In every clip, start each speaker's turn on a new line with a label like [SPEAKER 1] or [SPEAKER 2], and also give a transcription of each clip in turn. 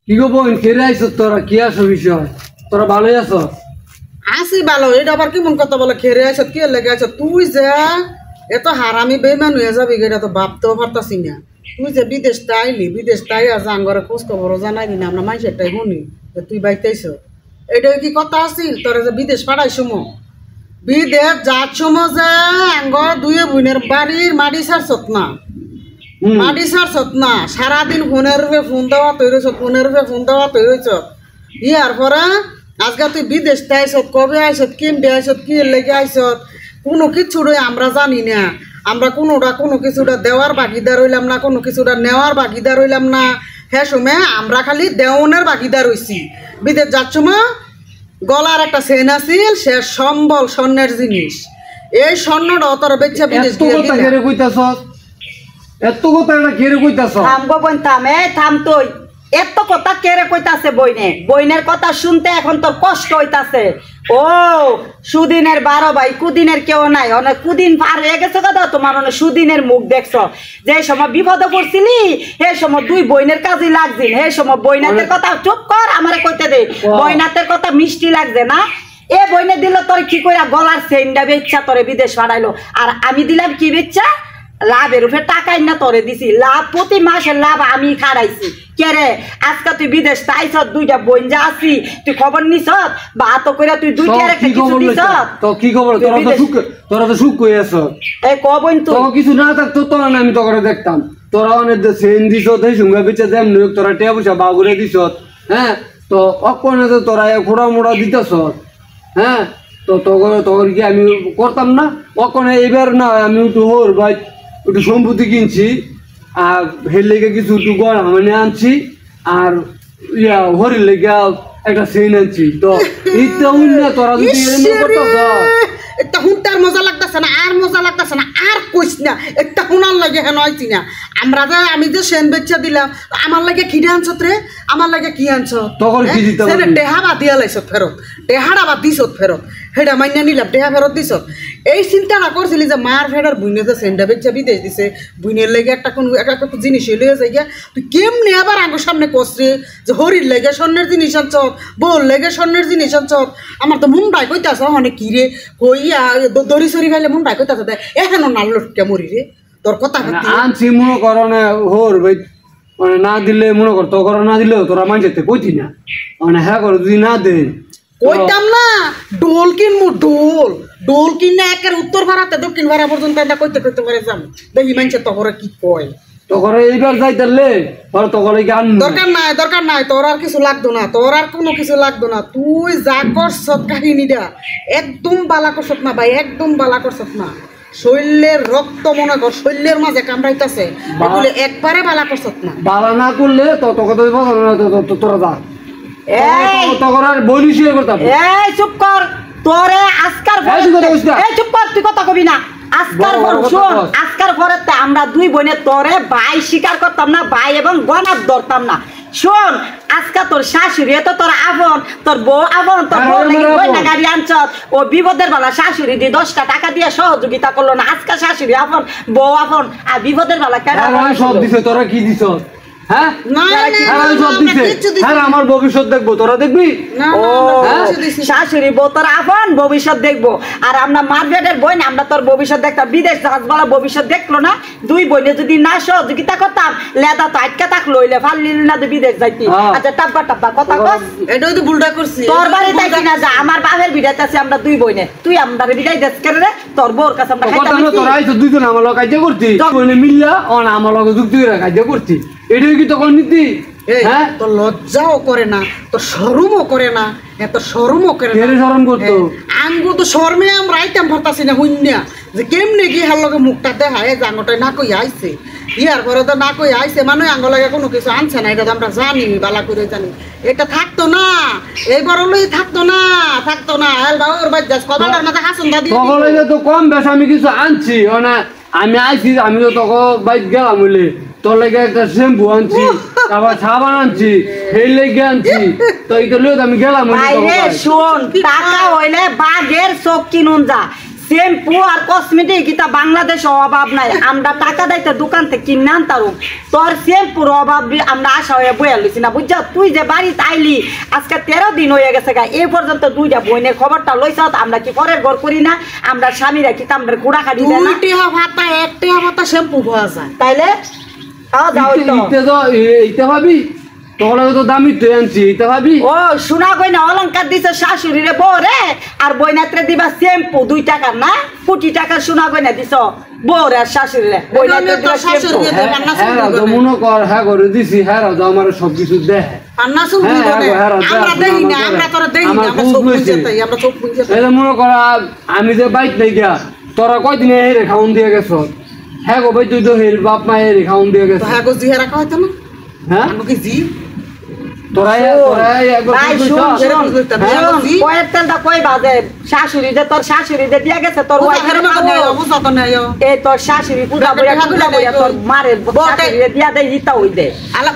[SPEAKER 1] কি গো বোন কেড়ে আইছ তোরা কি আছো বিষয় তোরা ভালোই আছো
[SPEAKER 2] আসি ভালো এটা আবার কেমন কথা বলে খেরে আইস কি লেগে আইস তুই যে এত হারামি বেমান হয়ে যাবি এটা তো ভাবতেও পারতাছি না তুই যে বিদেশ আইলি বিদেশ তাই আর জাঙ্গরে খোঁজ খবরও জানাইলি না আমরা মানুষেরটাই শুনি যে তুই বাইতেইছ এটা কি কথা আছিল তোরা যে বিদেশ পাঠাইছ বিদেশ যার সময় যে আঙ্গ দুয়ে বোনের বাড়ির মাটি ছাড়ছত না মাটি ছাড়ছত না সারাদিন ফোনের রূপে ফোন দেওয়া তৈরি ফোনের রূপে ফোন দেওয়া তৈরি ইয়ার পরে আজকে তুই বিদেশ আইসত কবে আইসত কেমবে আইসত কি লেগে আইসত কোনো কিছুটাই আমরা জানি না আমরা কোনো কিছুটা দেওয়ার ভাগিদার হইলাম না কোনো কিছুটা নেওয়ার ভাগিদার হইলাম না হ্যাঁ সময় আমরা খালি দেওয়ানের ভাগিদার হইছি বিদেশ যার সময় গলার একটা চেন আছিল সে সম্বল স্বর্ণের জিনিস এই স্বর্ণটা অতর বেচা বিদেশ
[SPEAKER 1] এত কথা এটা কেড়ে কইতাছ
[SPEAKER 3] থাম গো বোন থাম থাম তুই এত কথা কেড়ে কইতাছে বইনের কথা শুনতে এখন তোর কষ্ট হইতাছে ও সুদিনের 12 ভাই কুদিনের কেউ নাই অনেক কুদিন পার হয়ে গেছে কথা তোমার অনেক সুদিনের মুখ দেখছো যে সময় বিপদে পড়ছিলি সে সময় দুই বইনের কাজে লাগছিল সে সময় বইনাতের কথা চুপ কর আমারে কইতে দে বইনাতের কথা মিষ্টি লাগছে না এ বইনে দিল তোর কি কইরা গলার চেইনটা বেচ্ছা তোরে বিদেশ পাঠাইলো আর আমি দিলাম কি বেচ্ছা লাভের উপরে টাকাই না তোরে দিছি লাভ প্রতি মাসের লাভ আমি খাড়াইছি কে রে আজকে তুই বিদেশ তাইছ দুইটা বোন যা আছি তুই খবর নিছ বা তো কইরা তুই দুইটা রেখে কিছু দিছ
[SPEAKER 1] তো কি খবর তোরা তো সুখ কই আছো
[SPEAKER 3] এই ক বোন তো
[SPEAKER 1] কিছু না থাকতো তো না আমি তো করে দেখতাম তোরা অনেক সেন দিছ দেই সঙ্গে বিচে দেম নয় তোরা টিয়া পয়সা বাগুরে দিছ হ্যাঁ তো অকনে তো তোরা খোড়া মোড়া দিতেছ হ্যাঁ তো তোর কি আমি করতাম না অকনে এবার না আমি একটু হোর ভাই একটু সম্পত্তি কিনছি আর হের লেগে কিছু একটু গড়া মানে আনছি আর ইয়া হরির লেগে একটা সেন আনছি তো এইটা না তোরা যদি
[SPEAKER 2] একটা হুঁটার মজা লাগতেছে না আর মজা লাগতেছে না আর কইস না একটা হুনার লাগে হেন হইছি না আমি যে সেন বেচা দিলাম আমার লাগে খিদে আনছত রে আমার লাগে কি আনছ
[SPEAKER 1] তখন কি দিতে
[SPEAKER 2] সেটা টেহা বাদ দিয়া লাইছত ফেরত টেহাটা বাদ দিছত ফেরত সেটা মাইনা নিলাম টেহা ফেরত দিছত এই চিন্তাটা করছিলি যে মার ফেডার বুইনে যে সেনটা বেচা বিদেশ দিছে বুইনের লেগে একটা কোন একটা জিনিস লইয়া যাই গিয়া তুই কেমনে আবার আঙ্গুর সামনে কষছে যে হরির লেগে স্বর্ণের জিনিস আনছত বউর লেগে স্বর্ণের জিনিস আনছত আমার তো মুন্ডাই কইতাছ অনেক কি রে কইয়া দড়ি সরি খাইলে মুন্ডাই কইতাছ দে এখানো না লটকে মরি রে তোর কথা
[SPEAKER 1] আনছি মনে করো না হোর ভাই মানে না দিলে মনে কর তো করো না দিলেও তোরা মানছে কইতি না মানে হ্যাঁ করো যদি না দে
[SPEAKER 2] কইতাম না ডোল কিনমু ডোল কিনে একের উত্তর ভাড়াতে দক্ষিণ ভাড়া পর্যন্ত এটা কইতে পারে যাম দেখি মানছে তখন কি কয়
[SPEAKER 1] তখন এইবার যাইতারলে তখন গান
[SPEAKER 2] দরকার নাই তোর আর কিছু লাগতো না তোর আর কোনো কিছু লাগতো না তুই যা করছ কাহিনীটা একদম বালা করছত না ভাই একদম বালা করছত না শরীরের রক্ত মনে কর শরীরের মাঝে কামড়াইতেছে বলে একবারে বালা করছত না
[SPEAKER 1] বালা না করলে তোরা যা
[SPEAKER 3] এই
[SPEAKER 1] তখন আর বলিস করতাম
[SPEAKER 3] এই চুপ কর তোরে আজকার এই চুপ কর তুই কথা কবি না আজকার পর শোন আজকার পরে আমরা দুই বোনে তোরে ভাই স্বীকার করতাম না ভাই এবং গনার ধরতাম না শোন আজকা তোর শাশুড়ি তো তোর আপন তোর বউ আপন তোর বউ লাগি কইনা গাড়ি আনছত ও বিপদের বেলা শাশুড়ি দিয়ে 10টা টাকা দিয়ে সহযোগিতা করলো না আজকা শাশুড়ি আপন বউ আপন আর বিপদের বেলা কেন
[SPEAKER 1] সব দিছে তোরা কি দিছ হ্যাঁ আমার ভবিষ্যৎ দেখবো তোরা দেখবি
[SPEAKER 3] শাশুড়ি বউ তোর আপন ভবিষ্যৎ দেখবো আর আমরা মার্কেটের বই না আমরা তোর ভবিষ্যৎ দেখতাম বিদেশ জাহাজওয়ালা ভবিষ্যৎ দেখলো না দুই বোনে যদি না সহযোগিতা করতাম লেদা তো আটকা থাক লইলে ফাললি না বিদেশ যাইতি আচ্ছা টাব্বা কথা কস
[SPEAKER 2] এটাই তো ভুলটা করছি
[SPEAKER 3] তোর বাড়ি যাইতি না যা আমার বাপের বিদায় আছে আমরা দুই বোনে তুই আমাদের বিদায় দেশ করে রে তোর বউর কাছে আমরা খাইতাম
[SPEAKER 1] তোরা আইছো দুইজন আমার লগে কাজ করতি বইনে মিল্লা অন আমার লগে যুক্তি করে কাজ করতি এটাই কি তখন নীতি
[SPEAKER 2] হ্যাঁ তো লজ্জাও করে না তো শরমও করে না এত শরমও করে না
[SPEAKER 1] শরম করতো
[SPEAKER 2] আঙ্গু তো শর্মে আমরা আইতাম ভরতাছি না হইনা যে কেমনে গিয়ে হার লগে মুখটা দেখায় জাঙ্গটাই না কই আইছে ইয়ার পরে তো না কই আইছে মানে আঙ্গ লাগে কোনো কিছু আনছে না এটা তো আমরা জানি বালা করে জানি এটা থাকতো না এইবার হলেই থাকতো না ওর বাদ যাস কদাটার মাথা হাসুন দাদি
[SPEAKER 1] তখন তো কম বেশ আমি কিছু আনছি আমি আইছি আমি তো তখন বাইক গেলাম বলে তোর লেগে একটা শ্যাম্পু আনছি আবার সাবান আনছি এই লেগে আনছি তো এইটা লইতে আমি গেলাম
[SPEAKER 3] শোন টাকা হইলে বাঘের চোখ কিনুন যা শ্যাম্পু আর কসমেটিক এটা বাংলাদেশে অভাব নাই, আমরা টাকা দিতে দোকান থেকে কিনে আনতাম। তোর শ্যাম্পুর অভাব আমরা আশা হয়ে বইয়া লইছি না বুঝছ। তুই যে বাড়িতে আইলি আজকে 13 দিন হয়ে গেছে গা, এই পর্যন্ত দুইটা বোনের খবরটা লইছ। আমরা কি পরের ঘর করি না? আমরা স্বামীরা কি আমরা ঘোড়া খাটি দেয় না?
[SPEAKER 2] দুইটা ভাতা একটা ভাতা শ্যাম্পু পাওয়া যায়
[SPEAKER 3] তাইলে খাওয়া যাও তো
[SPEAKER 1] এইটা ভাবি তোরা তো দামি তুই আনছি এইটা ভাবি।
[SPEAKER 3] ও শোনা গয়না অলঙ্কার দিছে শাশুড়িরে বউ রে, আর বইনাত্রে দিবা শ্যাম্পু 2 টাকার না 20 টাকার সোনা গয়না দিছ বউ রে আর শাশুড়িরে। বইনাত্রে দিবা শ্যাম্পু।
[SPEAKER 1] হ্যাঁ তো মনে কর হ্যাঁ করে দিছি, হ্যাঁ রাজা আমার সবকিছু দেয়। মনে কর আমি যে বাইক নাই গিয়া তোরা কয়দিনে হেরে খাউন দিয়ে গেছ। হ্যাঁ গো ভাই তুই তো হের বাপ মা হেরে খাউন দিয়ে গেছ।
[SPEAKER 2] হ্যাঁ গো জিয়া রাখা হইতো না।
[SPEAKER 1] হ্যাঁ
[SPEAKER 2] আমাকে জি
[SPEAKER 3] শাশুড়ি যে তোর শাশুড়ি যে দিয়া গেছে তোর এই তোর শাশুড়ি পূজা তোর মারের দিয়া দেয় ইতা ওই দে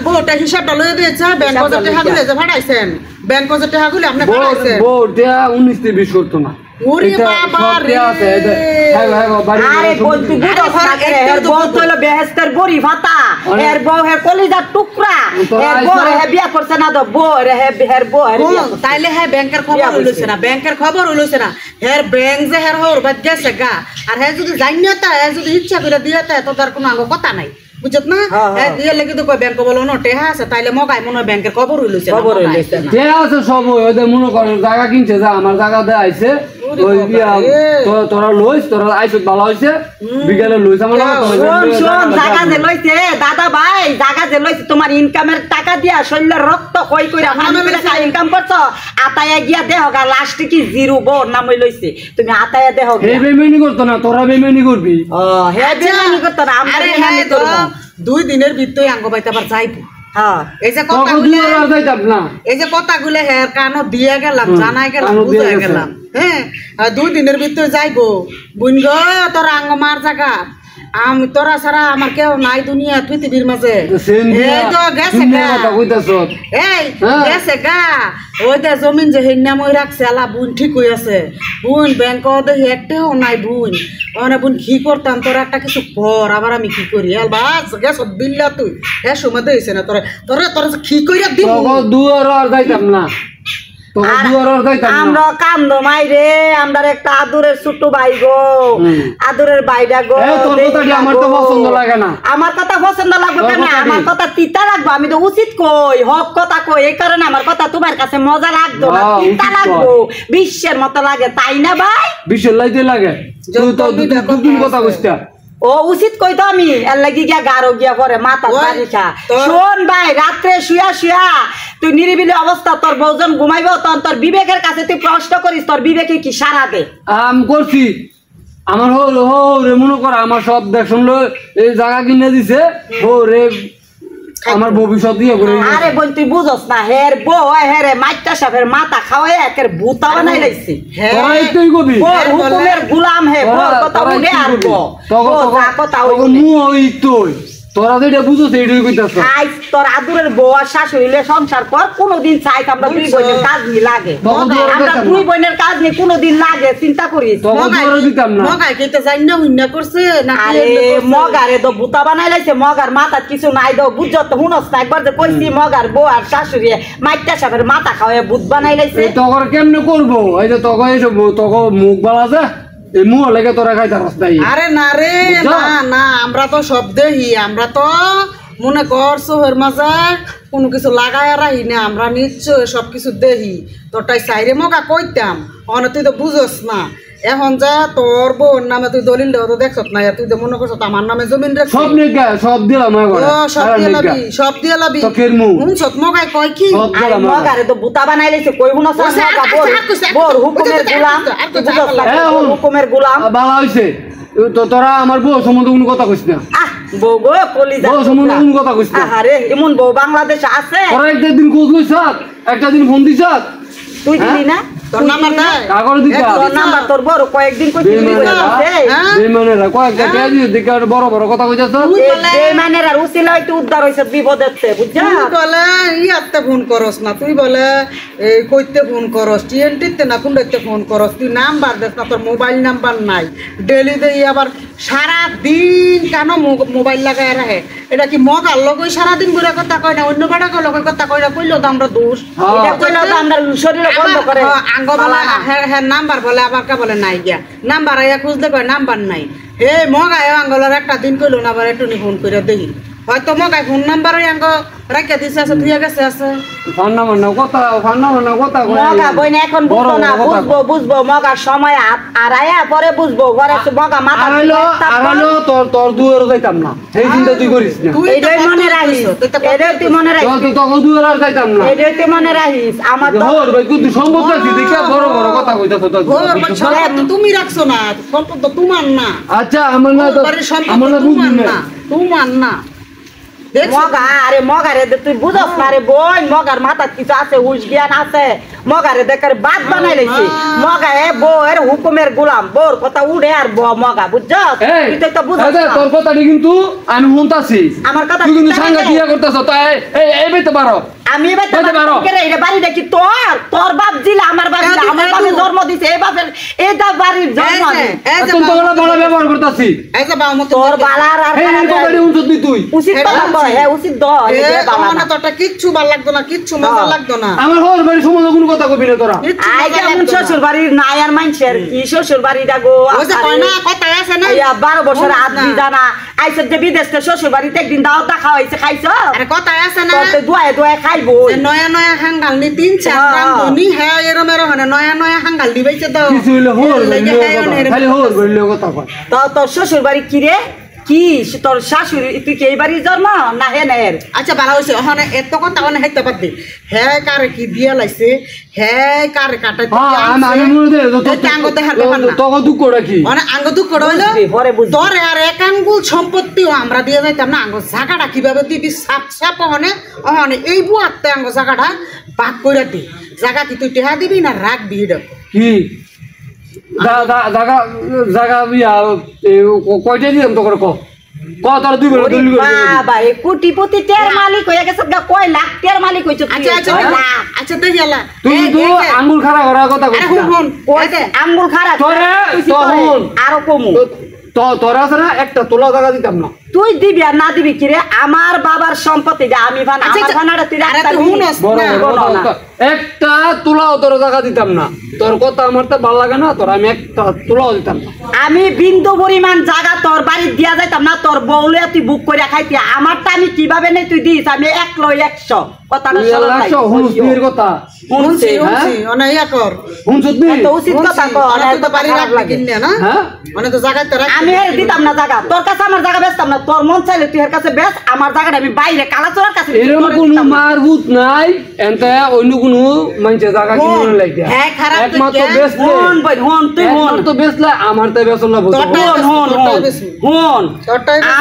[SPEAKER 2] বউটা হিসাবটা লয়ে দিয়েছে ব্যাংক টাকা গুলো যে ভাড়াইছেন ব্যাংক টাকা গুলো আপনি ভাড়াইছেন
[SPEAKER 1] বউটা 19-20 করতো না।
[SPEAKER 2] ওরে বাবা রে
[SPEAKER 3] আরে বলতি বুড়ো থাকে এর বউ তো হলো বেহেশতের বড়ি ভাতা, এর বউ হে কলিজার টুকরা, এর বউ হে বিয়া করছে না তো বউ রে হে হের বউ হে
[SPEAKER 2] তাইলে হে ব্যাংকের খবর হইলছে না, ব্যাংকের খবর হইলছে না। হের ব্যাংক যে হের হর বাদ গেছে গা, আর হে যদি জানিতা হে যদি ইচ্ছা করে দিয়াতে তো তার কোনো আঙ্গ কথা নাই বুঝত না। হ্যাঁ দিয়ে লাগি তো কই ব্যাংক বলো না টেহা আছে তাইলে মগাই মনে ব্যাংকের খবর হইলছে
[SPEAKER 3] খবর হইলছে না
[SPEAKER 1] যে আছে সব ওদের মনে করে জায়গা কিনছে যা আমার জায়গা দে আইছে ওই তোরা লইস তোরা আইছত ভালো হইছে বিকালে লইস আমার
[SPEAKER 3] শোন জায়গা যে লইছে দাদা ভাই জায়গা যে লইছে তোমার ইনকামের টাকা দিয়া শরীরের রক্ত কই কইরা আমি টাকা ইনকাম করছো আতায়া গিয়া দেহগা লাস্টে কি জিরো বোর নাম লইছে তুমি আতায়া দেহগা
[SPEAKER 1] হে বেমেনি করতো না তোরা বেমেনি করবি।
[SPEAKER 3] ও হে বেমেনি করতো না আমরা বেমেনি করব
[SPEAKER 2] 2 দিনের ভিতরে আঙ্গ বাইতে আবার যাইবো।
[SPEAKER 3] হ্যাঁ
[SPEAKER 2] এই যে কথাগুলো হের কানো দিয়ে গেলাম জানাই গেলাম বুঝাই গেলাম। হ্যাঁ 2 দিনের ভিতরে যাইবো বুন গো তোর আঙ্গ মার জায়গা আমি তোরা ছাড়া আমার কেউ নাই দুনিয়া পৃথিবীর মাঝে। এই তো গেছে গা এই গেছে গা ওই দে জমিন যে হেন্না মই রাখছে আলা বুন ঠিক হয়ে আছে বুন ব্যাংক দেখি একটাও নাই বুন ওনে বুন কি করতাম তোর একটা কিছু কর আবার আমি কি করি বাস গেছ বিল্লা তুই হ্যাঁ সময় দিয়েছে না তোরা তোরা তোরা কি কইরা দিব
[SPEAKER 1] দুয়ার আর যাইতাম না
[SPEAKER 3] আমরা কান্দ মাই রে আমরা একটা আদুরের ছোট ভাই গো আদুরের ভাইটা গো
[SPEAKER 1] আমার তো পছন্দ লাগে না।
[SPEAKER 3] আমার কথা পছন্দ লাগবে কেন আমার কথা তিতা লাগবে আমি তো উচিত কই হক কথা কই এই কারণে আমার কথা তোমার কাছে মজা লাগতো না তিতা লাগবো বিশ্বের মতো লাগে তাই না ভাই
[SPEAKER 1] বিশ্বের লাইতে লাগে তুই তো দুদিন কথা কইছিস
[SPEAKER 3] ও উচিত কই তো আমি এর লাগি গিয়া গারো গিয়া পরে মাথা বাড়িখা শোন ভাই রাত্রে শুয়া শুয়া তুই নিরিবিলি অবস্থা তোর বউজন ঘুমাইব তখন তোর বিবেকের কাছে তুই প্রশ্ন করিস তোর বিবেকে কি সারা দে
[SPEAKER 1] করছি আমার রে মনে কর আমার সব দেখ শুনলো এই জায়গা কিনে দিছে ও রে আমার ভবিষ্যৎ দিয়ে করে
[SPEAKER 3] আরে বোন তুই বুঝস না হের বউ হেরে মাইটা সাফের মাথা খাওয়াই একের ভূতা বানাই লাইছি
[SPEAKER 1] হ্যাঁ তুই কবি
[SPEAKER 3] হুকুমের গোলাম হে বল কথা উড়ে আনবো কথা
[SPEAKER 1] ওই তুই তোরা তো এটা বুঝছ এইটাই কইতাছ
[SPEAKER 3] আজ তোর আদুরের বউ আর শাশুড়িলে সংসার কর কোনোদিন চাই আমরা দুই বোনের কাজ নি লাগে আমরা দুই বোনের কাজ নি কোনোদিন লাগে চিন্তা করিস
[SPEAKER 2] মগাই কইতে জানি না হুন্না করছে না
[SPEAKER 3] আরে মগারে তো ভূতা বানাই লাইছে মগার মাথা কিছু নাই দাও বুঝছ তো হুনস না একবার যে কইছি মগার বউ আর শাশুড়ি মাইটা সাপের মাথা খাওয়ায় ভূত বানাই লাইছে
[SPEAKER 1] তখন কেমনে করবো এই যে তখন এসব তখন মুখ বালা যা এই মুখ লেগে তোরা খাইতে রাস্তায়
[SPEAKER 2] আরে না রে না না আমরা তো সব দেহি আমরা তো মনে কর সোহের মাঝে কোনো কিছু লাগায় রাহি না আমরা নিশ্চয় সব কিছু দেহি তোরটাই সাইরে মগা কইতাম অনে তুই তো বুঝস না এখন যা তোর বোন নামে তুই দলিল দেওয়া তো দেখছ না তুই তো মনে করছ আমার নামে জমিন রেখ
[SPEAKER 1] সব নিগা সব দিলাম
[SPEAKER 2] সব দিয়ে লাবি হুনছত মগাই কয় কি
[SPEAKER 3] মগারে তো বুতা বানাই লাইছে কই হুনছ বোর হুকুমের গোলাম হুকুমের গোলাম
[SPEAKER 1] ভালো হইছে তো তোরা আমার বউ সম্বন্ধে কোনো কথা কইছ না
[SPEAKER 3] বউ গো কলিজা
[SPEAKER 1] বউ সম্বন্ধে কোনো কথা কইছ না
[SPEAKER 3] আরে এমন বউ বাংলাদেশে আছে
[SPEAKER 1] তোরা একটা দিন খোঁজ লইছ একটা দিন ফোন দিছ
[SPEAKER 3] তুই দিলি না
[SPEAKER 2] তোর নাম্বার দেয়
[SPEAKER 1] কাগজ দিতা
[SPEAKER 3] তোর নাম্বার তোর বড় কয়েকদিন কই
[SPEAKER 1] বেমানেরা কয়েকটা টিয়া দিয়ে দিকে আর বড় বড় কথা কইতাছ
[SPEAKER 3] বেমানের আর উসিলা হইতে উদ্ধার হইছে বিপদেতে বুঝছা
[SPEAKER 2] তুই বলে ইয়াতে ফোন করস না তুই বলে এই কইতে ফোন করস টিএনটিতে না কোনটাতে ফোন করস তুই নাম্বার দেস না তোর মোবাইল নাম্বার নাই ডেলি দেই আবার সারা দিন কেন মোবাইল লাগায় রাখে এটা কি মগার লগই সারা দিন ঘুরে কথা কয় না অন্য বেটা কয় লগই কথা কয় না কইলো তো আমরা দোষ
[SPEAKER 3] এটা কইলো তো আমরা শরীরে বন্ধ করে
[SPEAKER 2] আঙ্গ বলে হ্যাঁ নাম্বার বলে আবার কা বলে নাই গিয়া নাম্বার আইয়া খুঁজতে কয় নাম্বার নাই হে মগায় আঙ্গলের একটা দিন কইলো না আবার একটু ফোন করে দেখি হয়তো মগায় ফোন নাম্বার ওই আঙ্গ রাখা দিছে আছে তুই গেছে আছে
[SPEAKER 1] ফান্না মান্না কথা
[SPEAKER 3] মগা বইনে এখন বুঝবো না বুঝবো মগা সময় আড়াইয়া পরে বুঝবো ঘরে মগা মাথা
[SPEAKER 1] আড়াইলো তোর দুয়ার যাইতাম না সেই চিন্তা তুই করিস না
[SPEAKER 3] এইটাই মনে রাখিস এটাই তুই মনে রাখিস
[SPEAKER 1] তোর দুয়ার আর যাইতাম না
[SPEAKER 3] এটাই তুই মনে রাখিস আমার তো
[SPEAKER 1] হোর ভাই তুই সম্ভব রাখছিস দেখে বড় বড় কথা কইতাছ
[SPEAKER 2] তুমি রাখছো না সম্পদ তো তোমার না
[SPEAKER 1] আচ্ছা আমার না আমার না বুঝলি না
[SPEAKER 2] তোমার না
[SPEAKER 3] মগা আরে মগারে তুই বুঝস না রে বই মগার মাথা কিছু আছে হুশ জ্ঞান আছে মগারে দেখার বাদ বানাই লাইছি মগা এ বউয়ের হুকুমের গোলাম বউর কথা উড়ে আর মগা বুঝছস তুই তো একটা বুঝছ
[SPEAKER 1] তোর কথাটি কিন্তু আমি শুনতাছি
[SPEAKER 3] আমার কথা
[SPEAKER 1] তুই কিন্তু সাঙ্গা দিয়া করতেছ তাই এই বেতে পারো
[SPEAKER 3] আমি এবার এটা বাড়ি দেখি তোর বাপ জিলা আমার বাপ জিলা আমার বাপে জন্ম দিছে এই বাপের এইটা বাড়ির জন্ম
[SPEAKER 1] তুমি তো বড় ব্যবহার করতাছি
[SPEAKER 2] এই যে বাবা মত
[SPEAKER 3] তোর বালার আর
[SPEAKER 1] এই কথাটি উচিত নি তুই
[SPEAKER 3] উচিত কথা কয় হ্যাঁ উচিত দ এই বাবা
[SPEAKER 2] না তোটা কিচ্ছু ভালো লাগতো না কিচ্ছু মজা লাগতো না
[SPEAKER 1] আমার হোর বাড়ি সম্বন্ধে কোনো কথা কবি না তোরা
[SPEAKER 3] আই যেমন শ্বশুর বাড়ির নাই আর মানুষের কি শ্বশুর বাড়িটা গো
[SPEAKER 2] ওই যে কয় না কথা আছে না
[SPEAKER 3] 12 বছর আদি জানা আইছে যে বিদেশে শ্বশুর বাড়িতে একদিন দাও দেখা হইছে খাইছো
[SPEAKER 2] আরে কথা আছে না
[SPEAKER 3] তো দুয়া খাইবো
[SPEAKER 2] নয়া নয়া হাঙ্গাল নি 3-4 গ্রাম ধনি হ্যাঁ এরম এরম নয়া নয়া হাঙ্গাল দিবাইছে তো
[SPEAKER 1] কিছু হইলে হোর খালি হোর বললে কথা কয়
[SPEAKER 3] তো তোর শ্বশুর বাড়ি কি রে কি তোর শাশুড়ি তুই কি এই বাড়ির জন্ম না হে নের
[SPEAKER 2] আচ্ছা ভালো হইছে ওখানে এত কথা মানে হেতে পাত দি হ্যাঁ কারে কি দিয়া লাইছে হ্যাঁ কারে কাটা
[SPEAKER 1] আমি মনে দে
[SPEAKER 2] আঙ্গ দেখার ব্যাপার না
[SPEAKER 1] তোকে দুঃখ রাখি
[SPEAKER 2] মানে আঙ্গ দুঃখ হইলো তোর আর এক আঙ্গুল সম্পত্তিও আমরা দিয়ে যাইতাম না আঙ্গ জায়গাটা কিভাবে দিবি সাপ সাপ ওখানে ওখানে এই বুয়াতে আঙ্গ জায়গাটা ভাগ করে দি জায়গা কি তুই টেহা দিবি না রাখবি এটা
[SPEAKER 1] কি জায়গা বিয়া কয়টা দিলাম তোর তোর 2 বেলা দলি করে
[SPEAKER 3] বাবা এ কোটিপতি টের মালিক হয়ে গেছে কয় লাখ টের মালিক হইছ
[SPEAKER 2] আচ্ছা আচ্ছা আচ্ছা দেখি আলা
[SPEAKER 1] তুই তো আঙ্গুল খাড়া করার কথা কইছিস
[SPEAKER 2] আরে হুন
[SPEAKER 3] ওই আঙ্গুল খাড়া
[SPEAKER 1] তোরে তখন
[SPEAKER 3] আরো কমু
[SPEAKER 1] তোর আছে না একটা তোলা জায়গা দিতাম না
[SPEAKER 3] তুই দিবি আর না দিবি কি রে আমার বাবার সম্পত্তি আমি ভান আমার ভানাটা তুই রাখতা
[SPEAKER 1] একটা তোলাও তোর জায়গা দিতাম না তোর কথা আমার তো ভালো লাগে না তোর আমি একটা তোলাও দিতাম না
[SPEAKER 3] আমি বিন্দু পরিমাণ জায়গা তোর বাড়ি দিয়া যাইতাম না তোর বউলে তুই বুক করে খাইতি আমারটা আমি কিভাবে নেই তুই দিস আমি 100 কথাটা
[SPEAKER 1] হুনসির কথা
[SPEAKER 2] হুনসি অনেক ইয়া কর
[SPEAKER 1] হুনসুত নি
[SPEAKER 3] তো উচিত কথা কর
[SPEAKER 2] অনেক তো বাড়ি রাখবি কিনে না
[SPEAKER 1] হ্যাঁ
[SPEAKER 2] অনেক তো জায়গা তো রাখ
[SPEAKER 3] আমি এর দিতাম না জায়গা তোর কাছে আমার জায়গা বেচতাম না তোর মন চাইলে তুই এর কাছে বেচ আমার জায়গাটা আমি বাইরে কালাচোরার কাছে
[SPEAKER 1] এরকম কোনো মারবুত নাই এনতে অন্য কোনো মানুষের জায়গা কিনে লাগে
[SPEAKER 2] হ্যাঁ খারাপ
[SPEAKER 1] একমাত্র বেচলে
[SPEAKER 3] হন ভাই হন তুই হন
[SPEAKER 1] তো বেচলে আমার তো বেচল না
[SPEAKER 3] হন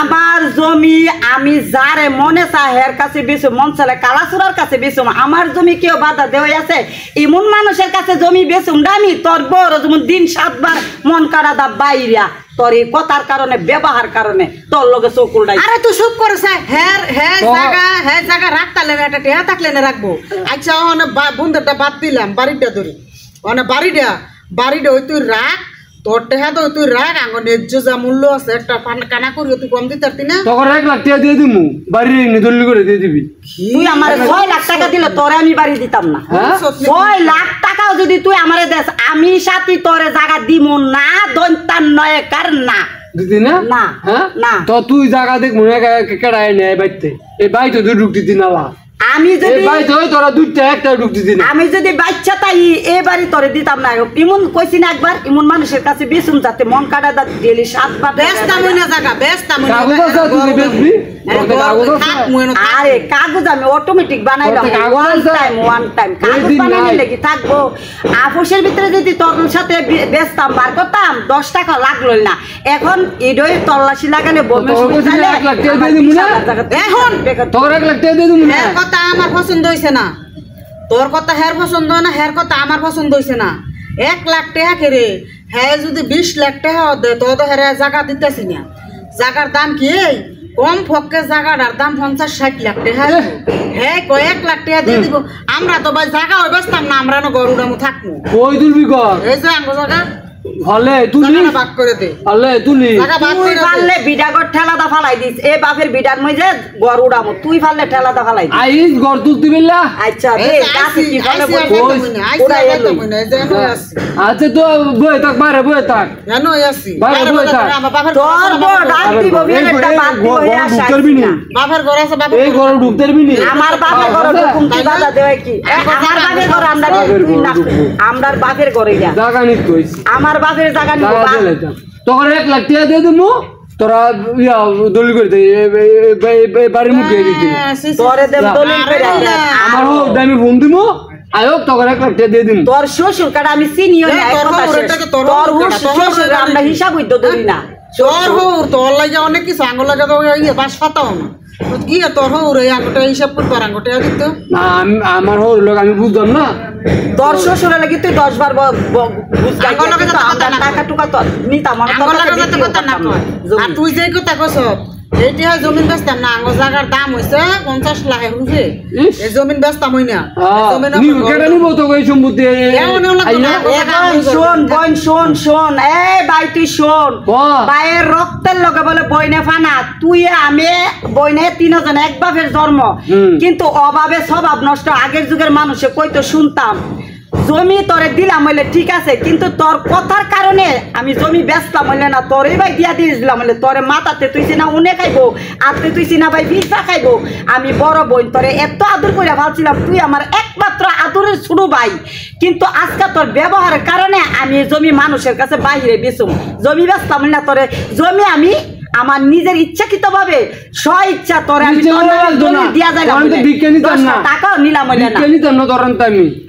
[SPEAKER 3] আমার জমি আমি যারে মনে চায় এর কাছে বেচো মন চাইলে কালাচোরার কাছে বেচো আমার জমি কেউ বাধা দেওয়াই আছে এমন মানুষের কাছে জমি বেচুম আমি তোর বড় যেমন দিন 7 বার মন কাড়া দা বাইরা তোর এই কথার কারণে ব্যবহার কারণে তোর লগে চকুল নাই
[SPEAKER 2] আরে তুই চুপ করে হ্যাঁ জায়গা রাখতালে একটা টেহা থাকলে না রাখবো আচ্ছা ওখানে বন্ধুটা বাদ দিলাম বাড়িটা ধরি ওখানে বাড়িটা ওই তুই রাখ তোর টেহা তো তুই রাখ আঙ্গ ন্যায্য যা মূল্য আছে একটা কানা করি তুই কম দিতে পারতি না
[SPEAKER 1] তখন 1 লাখ টাকা দিয়ে দিমু বাড়ি নিদলি করে দিয়ে দিবি
[SPEAKER 3] তুই আমার 6 লাখ টাকা দিলে তোরে আমি বাড়ি দিতাম না 6 লাখ টাকাও যদি তুই আমারে দেস আমি সাথী তোরে জায়গা দিমু না দন্তান নয় কার না
[SPEAKER 1] দিদি না
[SPEAKER 3] না
[SPEAKER 1] হ্যাঁ
[SPEAKER 3] না
[SPEAKER 1] তো তুই জায়গা দেখ মনে কেডায় নেয় বাইতে এই বাইতে তুই ঢুকতি দিনালা
[SPEAKER 3] আমি যদি
[SPEAKER 1] এই বাইতে হই তোরা দুইটা একটা ঢুকতি দিনা
[SPEAKER 3] আমি যদি বাচ্চা তাই এই বাড়ি তোরে দিতাম না ইমন কইছি না একবার ইমন মানুষের কাছে বিছুন যাতে মন কাটা দা ডেলি 7 বার
[SPEAKER 2] ব্যস্ত মইনা জায়গা ব্যস্ত মইনা
[SPEAKER 1] কাগজ আছে তুই বেচবি
[SPEAKER 3] আরে কাগজ আমি অটোমেটিক বানাইলাম ওয়ান টাইম কাগজ বানাইলে লাগি থাকবো আফুসের ভিতরে যদি তোর সাথে বেচতাম বার করতাম 10 টাকা লাগলো না এখন ইডই তল্লাশি লাগালে বমি শুনালে
[SPEAKER 1] 1 লাখ টাকা দিয়ে দিমু না
[SPEAKER 2] এখন
[SPEAKER 1] তোর 1 লাখ টাকা দিয়ে দিমু না
[SPEAKER 2] কথা আমার পছন্দ হইছে না তোর কথা হের পছন্দ হয় না, হের কথা আমার পছন্দ হয়েছে না। 1 লাখ টাকা কেড়ে হ্যাঁ যদি 20 লাখ টাকা দে তো হেরে জায়গা দিতেছি না। জায়গার দাম কি এই কম ফককে জায়গাটার দাম 50-60 লাখ টাকা। হ্যাঁ 1 লাখ টাকা দিয়ে দিব। আমরা তো ভাই জায়গা ওই বেচতাম না, আমরা না গরু ডামু থাকবো।
[SPEAKER 1] কই তুলবি কর
[SPEAKER 2] এই যে আঙ্গ জায়গা
[SPEAKER 1] হলে তুলি
[SPEAKER 2] জায়গাটা ভাগ করে দে,
[SPEAKER 1] হলে তুলি
[SPEAKER 2] জায়গা ভাগ
[SPEAKER 3] তুই
[SPEAKER 2] করে দে।
[SPEAKER 3] পারলে বিডাগর ঠেলাদা ফালাই দিস, এ বাপের বিডার মই যে গড় উড়ামো, তুই পারলে ঠেলাদা ফালাই দিস।
[SPEAKER 1] আইস ঘর তুলতে বিল্লা
[SPEAKER 3] আচ্ছা
[SPEAKER 2] এই
[SPEAKER 3] দে
[SPEAKER 2] যে
[SPEAKER 3] গাছে কি ফলে
[SPEAKER 2] আইসি আর
[SPEAKER 3] বলবো?
[SPEAKER 2] যাইতে বই না, আইসি
[SPEAKER 3] উড়াই
[SPEAKER 2] আর যাইতে
[SPEAKER 3] এলুই।
[SPEAKER 2] বই না, এই যে এনো আসি।
[SPEAKER 1] আচ্ছা তো বই থাক বাইরে বই থাক
[SPEAKER 2] এনো আসি।
[SPEAKER 1] বাইরে
[SPEAKER 2] বাইরে
[SPEAKER 1] বই
[SPEAKER 2] বই
[SPEAKER 1] থাক।
[SPEAKER 2] থাক, আমার বাপের
[SPEAKER 3] তোর
[SPEAKER 2] ঘর আছে,
[SPEAKER 3] বড়
[SPEAKER 2] বাপের
[SPEAKER 3] ডাক দিব বিয়েটা বাদ দিব এই আশা
[SPEAKER 1] ঢুকতে
[SPEAKER 3] আছি না।
[SPEAKER 2] বাপের ঘর আছে, বাপের
[SPEAKER 1] এই
[SPEAKER 2] ঘর
[SPEAKER 1] ঘর ঢুকতে পারবি নি
[SPEAKER 3] আমার বাপের ঘর ঢুকুম কি বাধা দেওয়া কি? আমার বাপের ঘর আমরা
[SPEAKER 1] বাপের
[SPEAKER 3] তুই
[SPEAKER 1] ঘর
[SPEAKER 3] না
[SPEAKER 1] ঢুকবো।
[SPEAKER 3] আমরার বাপের ঘরে যা,
[SPEAKER 1] জায়গা নিত কইছি
[SPEAKER 3] আমার বাপের জায়গা নিব
[SPEAKER 1] জায়গা
[SPEAKER 3] বাপ।
[SPEAKER 1] দিলে তখন 1 লাখ টাকা দিয়ে দিমু তোরা ইয়া দলি করে দে বাড়ির মুখে দিতি
[SPEAKER 3] তোরে দেব
[SPEAKER 1] যা।
[SPEAKER 3] দলিল করে
[SPEAKER 2] আরে না।
[SPEAKER 1] আমার হোক আমি ফোন দিমু আয়োগ তখন 1 লাখ টাকা দিয়ে দিমু
[SPEAKER 3] তোর শ্বশুর কাটা আমি চিনিও না,
[SPEAKER 2] এই
[SPEAKER 3] এক
[SPEAKER 2] তোর
[SPEAKER 3] কথা
[SPEAKER 2] হুর,
[SPEAKER 3] শেষ।
[SPEAKER 2] এটাকে তোর
[SPEAKER 3] তোর
[SPEAKER 2] হুর
[SPEAKER 3] হুর
[SPEAKER 2] কাটা, তোর
[SPEAKER 3] শ্বশুর
[SPEAKER 2] হুর
[SPEAKER 3] আমরা
[SPEAKER 2] কাটা।
[SPEAKER 3] হিসাব হইতো ধরি না।
[SPEAKER 2] তোর হোর তোর লাগে অনেক কিছু আঙ্গুল লাগে তো ইয়ে বাস পাতাও না তো কি তোর হোর এই আঙ্গুটা হিসাব করতে আর আঙ্গুটা দিত
[SPEAKER 1] না আমার হোক লোক আমি বুঝতাম না
[SPEAKER 3] তোর শ্বশুরের লাগি তুই 10 বার বুঝগাই
[SPEAKER 2] আঙ্গুল লাগে তো কথা না
[SPEAKER 3] টাকা টুকা তো নিতাম না, তোর
[SPEAKER 2] আঙ্গুল লাগে
[SPEAKER 3] কাছে
[SPEAKER 2] যাতে
[SPEAKER 3] বিক্রিও
[SPEAKER 2] কথা না
[SPEAKER 3] করতাম না।
[SPEAKER 2] কয়। আর তুই যে কথা কস এইটি হয় জমিন বেচতাম না, আঙ্গুল জায়গার দাম হইছে 50 লাখের রুপে।
[SPEAKER 1] ইস।
[SPEAKER 2] এই জমিন বেচতাম হই না, জমিন
[SPEAKER 1] কেটে নিবো তো ওই সম্পত্তি
[SPEAKER 2] এমনও লাগতো না।
[SPEAKER 3] এ বোন, শোন বোন শোন শোন, এই ভাই তুই শোন,
[SPEAKER 1] বাহ।
[SPEAKER 3] ভাইয়ের রক্তের লগে বলে বইনে ফানা, তুই আমি বইনে 3 জন এক বাপের জন্ম,
[SPEAKER 1] হুম।
[SPEAKER 3] কিন্তু অভাবে স্বভাব নষ্ট। আগের যুগের মানুষে কইতো শুনতাম জমি তোরে দিলাম হইলে ঠিক আছে, কিন্তু তোর কথার কারণে আমি জমি বেচলাম হইলে না, তোরে ভাই দিয়া দিয়েছিলাম হইলে তোরে মাথাতে তুই চিনা উনে খাইবো, আতে তুই চিনা ভাই ভিসা খাইবো। আমি বড় বোন তোরে এত আদর করে ভাবছিলাম, তুই আমার একমাত্র আদরের ছোট ভাই, কিন্তু আজকে তোর ব্যবহারের কারণে আমি জমি মানুষের কাছে বাইরে বেচুম। জমি বেচলাম না তোরে, জমি আমি আমার নিজের ইচ্ছাকৃত ভাবে স্ব ইচ্ছা তোরে আমি
[SPEAKER 1] ইচ্ছা করে
[SPEAKER 3] দলিল
[SPEAKER 1] লাগতো না।
[SPEAKER 3] দিয়া যাইলাম
[SPEAKER 1] তখন তো
[SPEAKER 3] বলে।
[SPEAKER 1] ভিক্ষা নিতাম
[SPEAKER 3] 10
[SPEAKER 1] না।
[SPEAKER 3] টাকাও নিলাম হইলে না।
[SPEAKER 1] নিতাম না ধরেন তো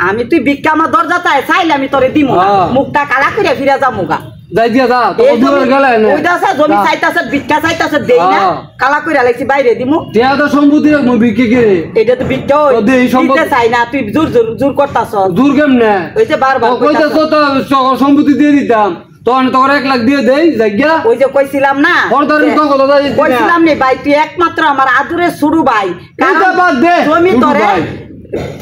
[SPEAKER 3] আমি তুই ভিক্ষা আমার দরজাটায় চাইলে আমি তোরে দিমু না।
[SPEAKER 1] হ্যাঁ।
[SPEAKER 3] মুখটা কালা করে ফিরে যামুগা।
[SPEAKER 1] যাই দিয়া যা তো
[SPEAKER 3] এই
[SPEAKER 1] দূরে
[SPEAKER 3] জমি-
[SPEAKER 1] গেলে না
[SPEAKER 3] ওইটা আছে, জমি চাইতাছে, ভিক্ষা চাইতাছে, দেই না,
[SPEAKER 1] হ্যাঁ।
[SPEAKER 3] কালা করে লাগছি বাইরে দিমু।
[SPEAKER 1] দেয়া তো সম্পত্তি রাখবো বিক্রি করে
[SPEAKER 3] এটা তো ভিক্ষা
[SPEAKER 1] তো দেই সম্পদ-
[SPEAKER 3] দিতে চাই না, তুই জোর জোর জোর করতাছ।
[SPEAKER 1] দূর কেমনে
[SPEAKER 3] ওই যে বারবার
[SPEAKER 1] কইতাছ
[SPEAKER 3] কইতাছ।
[SPEAKER 1] তো সম্পত্তি দিয়ে দিতাম তখন 1 লাখ দিয়ে দেই জায়গা
[SPEAKER 3] ওই যে কইছিলাম না,
[SPEAKER 1] হরদারের তো কথা দিতি না।
[SPEAKER 3] কইছিলাম নে ভাই তুই একমাত্র আমার আদরের শুরু ভাই।
[SPEAKER 1] এটা বাদ দে,
[SPEAKER 3] জমি
[SPEAKER 1] শুরু
[SPEAKER 3] তোরে
[SPEAKER 1] ভাই।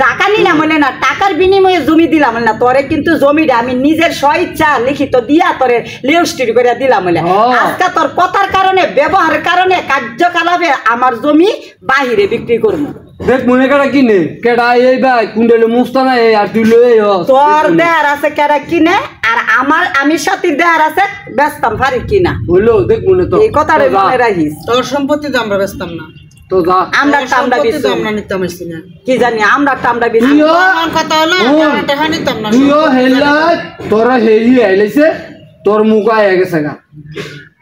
[SPEAKER 3] টাকা নিলাম হলে না, টাকার বিনিময়ে জমি দিলাম হলে না তোরে, কিন্তু জমিটা আমি নিজের স্বইচ্ছা লিখিত দিয়া তোরে লেউস্টির করে দিলাম হলে।
[SPEAKER 1] হ্যাঁ।
[SPEAKER 3] আজকে তোর কথার কারণে, ব্যবহারের কারণে, কার্যকলাপে আমার জমি বাহিরে বিক্রি করবো।
[SPEAKER 1] দেখ মনে কাটা কিনে কেডা এই ভাই কুন্ডলে মুস্তানা এই আর তুই লই
[SPEAKER 3] তোর দেয়ার আছে কেরা কিনে, আর আমার আমি সাথী দেয়ার আছে ব্যস্তাম পারি কিনা।
[SPEAKER 1] হইলো দেখ মনে তো
[SPEAKER 3] এই কথাটা
[SPEAKER 1] তো যা,
[SPEAKER 3] মনে রাখিস।
[SPEAKER 2] তোর সম্পত্তি তো আমরা বেচতাম না,
[SPEAKER 1] তো যা
[SPEAKER 3] আমরা
[SPEAKER 2] তোর
[SPEAKER 3] টামড়া
[SPEAKER 2] সম্পত্তি তো
[SPEAKER 3] বিছু
[SPEAKER 2] আমরা নিতাম আসছি না।
[SPEAKER 3] কি জানি, আমরা টামড়া বিছু।
[SPEAKER 1] তুইও
[SPEAKER 2] আমার কথা হলো
[SPEAKER 1] হুন,
[SPEAKER 2] আমরা টাকা নিতাম না।
[SPEAKER 1] তুইও
[SPEAKER 2] সম্পত্তি
[SPEAKER 1] হেলা তোরা হেই আইলেছে তোর মুখ আয় গেছে গা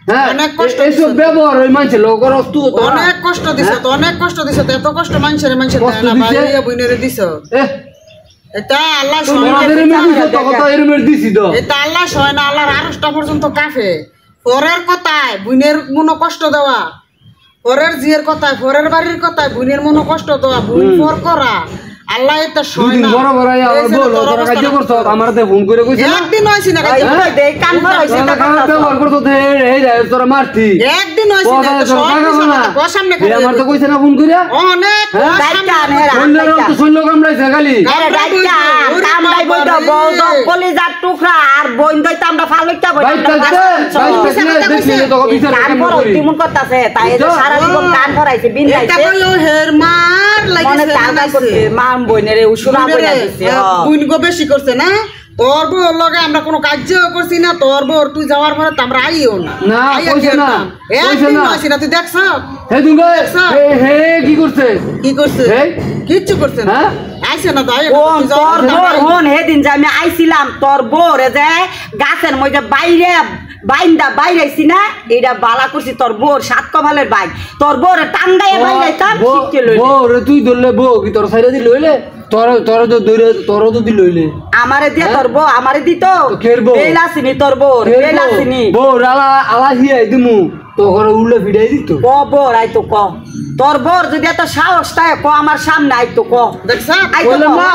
[SPEAKER 1] হ্যাঁ
[SPEAKER 2] অনেক কষ্ট
[SPEAKER 1] এইসব
[SPEAKER 2] দিছে।
[SPEAKER 1] ব্যবহার ওই মানুষের লোকের অস্তু
[SPEAKER 2] অনেক কষ্ট দিছ, তো অনেক কষ্ট দিছ, তো এত কষ্ট মানুষের
[SPEAKER 1] কষ্ট
[SPEAKER 2] দেয় না,
[SPEAKER 1] দিছে?
[SPEAKER 2] বাইরে বইনেরে দিছ। এটা আল্লাহ সয় না।
[SPEAKER 1] তোমাদের এমনি তখন তো এরমের দিছি তো
[SPEAKER 2] এটা আল্লাহ সয় না, আল্লাহর আরশটা পর্যন্ত কাফে। পরের কথায় বুনের মনো কষ্ট দেওয়া, পরের জিয়ের কথায়, পরের বাড়ির কথায় বুনের মনো কষ্ট দেওয়া, বুন পর করা, আল্লাহ এটা সয়
[SPEAKER 1] দুদিন
[SPEAKER 2] না।
[SPEAKER 1] বড় বড় আমার
[SPEAKER 2] এই যে
[SPEAKER 1] বল
[SPEAKER 2] তোর
[SPEAKER 1] তোরা
[SPEAKER 2] অবস্থা
[SPEAKER 1] কাজ
[SPEAKER 2] না।
[SPEAKER 1] করছ আমার তে ফোন করে কইছ না
[SPEAKER 2] একদিন হইছি না কাজ
[SPEAKER 3] ওই দে কান ভরাইছে
[SPEAKER 1] তোরা খারাপ ব্যবহার করছ তো এই যায় তোরা মারতি
[SPEAKER 2] একদিন হইছি না, তো সব কিছু না, তোর সামনে খালি
[SPEAKER 1] আমার তো কইছ না ফোন কইরা
[SPEAKER 2] অনেক
[SPEAKER 1] হ্যাঁ?
[SPEAKER 2] তোর
[SPEAKER 3] দায়িত্ব
[SPEAKER 2] সামনে
[SPEAKER 3] আনহেরা।
[SPEAKER 1] সৈন্যরা তো সৈন্য কামড়াইছে খালি
[SPEAKER 3] আরে ডাইকা কামড়াই বইদ বউদ কলিজার টুকরা আর বইন দইতে আমরা ফালইতা বই।
[SPEAKER 1] বাইক চাইছে দেখলি তো বিচার
[SPEAKER 3] কান
[SPEAKER 1] কেমন
[SPEAKER 3] ভরাই
[SPEAKER 1] করি
[SPEAKER 3] দিমুন করতাছে, তাই এই যে সারা জীবন কান ভরাইছে, বিন
[SPEAKER 2] এটা
[SPEAKER 3] যাইছে।
[SPEAKER 2] কইলো হের মার
[SPEAKER 3] মনে
[SPEAKER 2] লাগিছে
[SPEAKER 3] টাকা করতে মাম বইনেরে উসুরা বইনা দিছে।
[SPEAKER 2] বুন গো বেশি করছে না, তোর বউর লগে আমরা কোনো কাজও করছি না, তোর বউর তুই যাওয়ার পরে তো আমরা আইও না।
[SPEAKER 1] না,
[SPEAKER 2] আইয়া
[SPEAKER 1] কইছে না,
[SPEAKER 2] খেলতাম।
[SPEAKER 1] কইছে
[SPEAKER 2] একদিন
[SPEAKER 1] না।
[SPEAKER 2] হইছি না, তুই দেখছ
[SPEAKER 1] হে দুঙ্গে হে কি করছে
[SPEAKER 2] কি করছে?
[SPEAKER 1] এই?
[SPEAKER 2] কিচ্ছু করছে না,
[SPEAKER 1] হ্যাঁ?
[SPEAKER 2] আইছে না তাই
[SPEAKER 3] কোন তোর বোর হন হেদিন যে আমি আইছিলাম তোর বোরে যে গাছের মধ্যে বাইরে বাইন্দা বাইরাইছি না, এটা বালা করছি তোর বোর 7 কমালের বাইক, তোর বোরে টাঙ্গাইয়ে বাইরাইতাম শিখকে লইলে।
[SPEAKER 1] বউ রে তুই ধরলে বউ কি তোর সাইডে দিল হইলে তোর তো দইরে তোর তো দিল হইলে
[SPEAKER 3] আমারে দিয়ে তোর বউ আমারে দিত
[SPEAKER 1] তো খের বউ।
[SPEAKER 3] বেল আসিনি তোর বোর বেল আসিনি
[SPEAKER 1] বউ আলা আলা হিয়াই দিমু তো ঘরে উল্লে ফিডাই দিত
[SPEAKER 3] ক বোর আই তো ক তোর বোর যদি এত সাহস থাকে ক আমার সামনে আইতো ক
[SPEAKER 2] দেখছা
[SPEAKER 3] আইতো
[SPEAKER 1] বললাম
[SPEAKER 3] ক।
[SPEAKER 1] না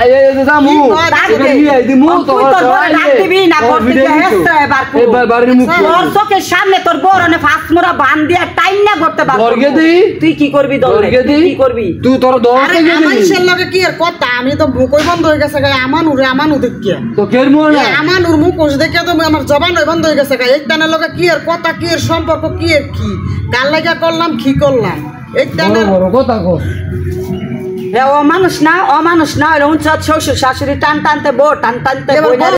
[SPEAKER 1] এই জামু
[SPEAKER 2] কি কয়?
[SPEAKER 1] এটা নিয়ে দিমু
[SPEAKER 3] তুই তোর বোরে ডাক দিবি না করতে যে হেসরা এবার কো।
[SPEAKER 1] এবার বাড়ির মুখ
[SPEAKER 3] তোর চোখের সামনে তোর বোর অনে ফাঁসমুরা বান দিয়া টাইম না করতে পারবো
[SPEAKER 1] দরগে দেই
[SPEAKER 3] তুই কি করবি দরগে
[SPEAKER 1] দরগে
[SPEAKER 3] তুই
[SPEAKER 1] দেই
[SPEAKER 3] কি করবি
[SPEAKER 1] তুই তোর
[SPEAKER 2] আরে
[SPEAKER 1] দরগে
[SPEAKER 2] আমার
[SPEAKER 1] দেই
[SPEAKER 2] লগে কি আর কথা আমি তো মুখই বন্ধ হয়ে গেছে গায়ে আমানু দেখিয়া
[SPEAKER 1] তো কেরমু না
[SPEAKER 2] আমানুর মুখ দেখিয়া তো আমার জবান বন্ধ হয়ে গেছে গায়ে একটানের লগে কি আর কথা কি আর সম্পর্ক কি আর কি কার লাগা করলাম কি করলাম
[SPEAKER 1] বড়
[SPEAKER 2] একটানের
[SPEAKER 1] বড় কথা কো
[SPEAKER 3] অমানুষ না হলে শ্বশুর শাশুড়ি টান টানতে বউ টান টানতে
[SPEAKER 2] এবার
[SPEAKER 3] বইনের